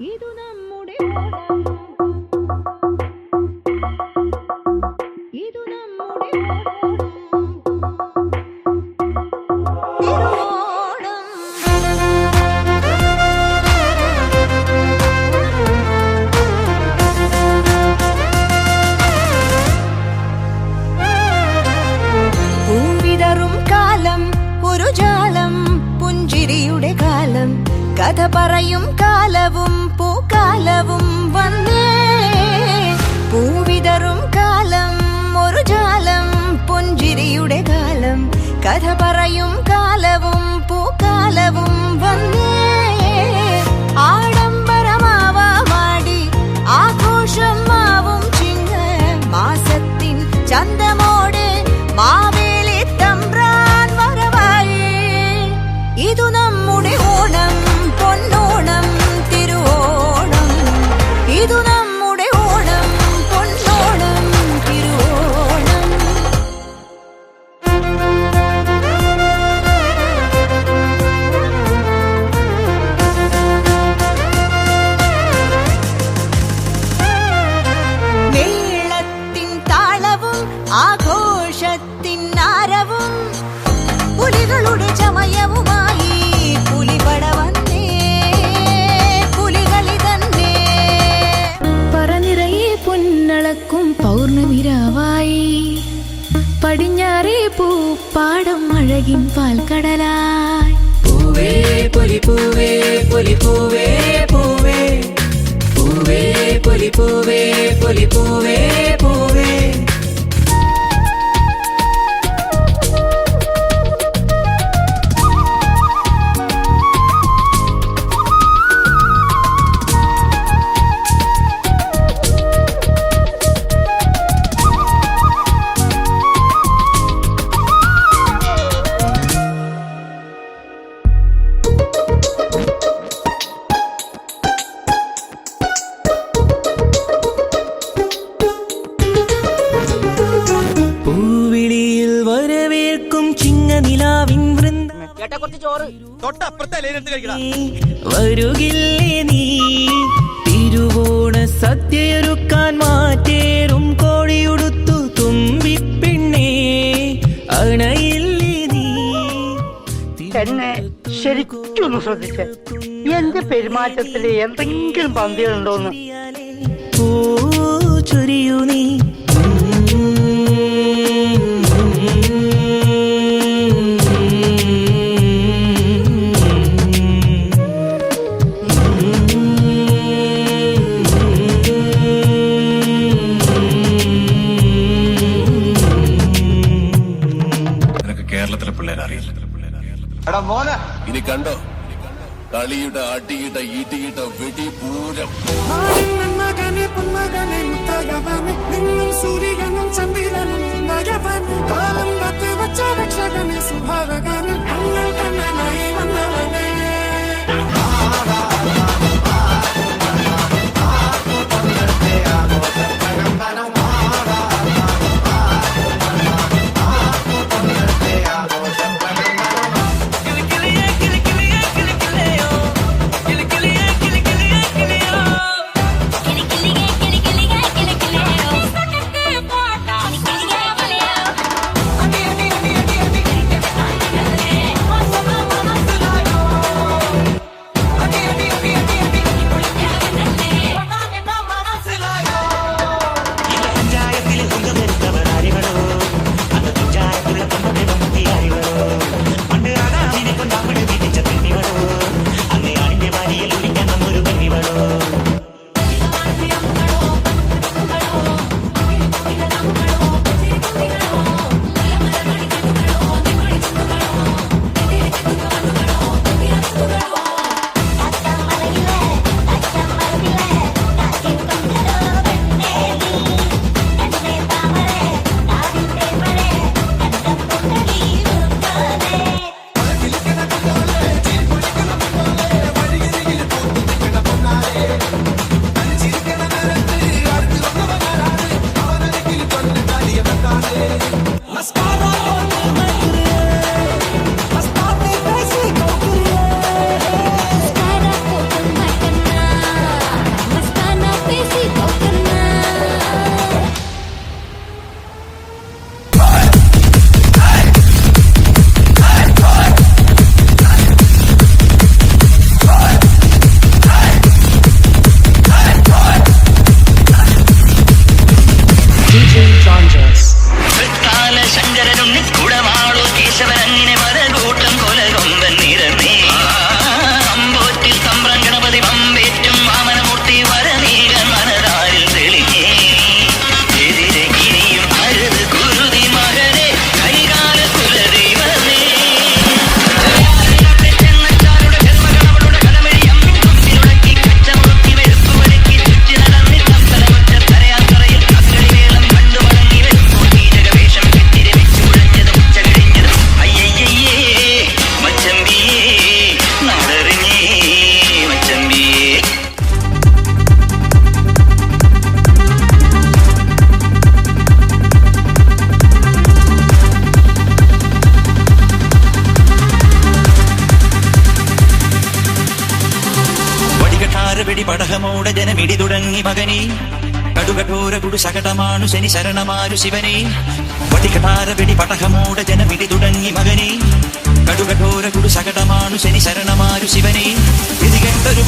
ഇതു നമ്മുടെ ഓണം, ഇതു നമ്മുടെ ഓണം, തിരുവോണം. പൂവിതറും കാലം ഒരു ജാലം, പുഞ്ചിരിയുടെ കാലം, കഥ പറയും കാലവും പൂക്കാലവും വന്നേ. പൂവിതറും കാലം ഒരു ജാലം, പുഞ്ചിരിയുടെ കാലം, കഥ പറയും കാലവും പൂക്കാലവും വന്നേ. ആഡംബരമാവാടി ആഘോഷം മാവും ചിങ്ങ മാസത്തിൻ ചന്തമോടെ മാവേലി തമ്പ്രാൻ വരവായി. ഇതു നമ്മുടെ ഓണം, പൊന്നോണം, തിരുവോണം. ഇതു നമ്മുടെ ഓണം, പൊന്നോണം, തിരുവോണം. മേളത്തിൻ താളവും ആഘോഷത്തിൻ ആരവും, പുലികളുടെ ചമയവുമായി പുലിപട വന്നേ. പുലികളി തന്നെ പറനിറയെ പൊന്നളക്കും പൗർണമിരാവായി, പടിഞ്ഞാറേ പൂപ്പാടം അഴകിൻ പാൽക്കടലായി. പൂവേ പൊലിപ്പൂവേ പൊലിപ്പൂവേ പൂവേ, പൂവേ പൊലിപ്പൂവേ പൊലിപ്പൂവേ പൂവേ. പൂവിളിയിൽ വരവേൽക്കും ചിങ്ങനിലാവിൻ വൃന്ദ, വരുകില്ലേ നീ തിരുവോണ സദ്യയൊരുക്കാൻ മാറ്റേറും കോഴിയുടുത്തു തുമ്പിപ്പെണ്ണേ, അണയില്ലേ നീ. എന്നെ ശരിക്കൊന്ന് ശ്രദ്ധിച്ച് എന്റെ പെരുമാറ്റത്തില് എന്തെങ്കിലും പന്തികളുണ്ടോന്ന്. പൂ ചൊരിയൂ നീ. കേരളത്തിലെ പിള്ളേരെ അറിയില്ല. ഇനി കണ്ടോ കളിയുടെ അടിയിട്ട ഈട്ടിയിട്ട വെടി പൂരം. സൂര്യനും ചന്ദ്രനും കാലം കാത്ത് വച്ച രക്ഷകനെ സുഭാവകനും കണ്ണനായി വന്നവനെ. വെടി പടഹമോടെ ജനമിടി തുടങ്ങി മകനെ കടുകഠോര കുടു ശകടമാണു ശനി ശരണമാരു ശിവനെ വടികഠാര വെടി പടഹമോടെ ജനമിടി തുടങ്ങി മകനെ കടുകഠോര കുടു ശകടമാണു ശനി ശരണമാരു ശിവനെ ഇത് കേട്ടൊരു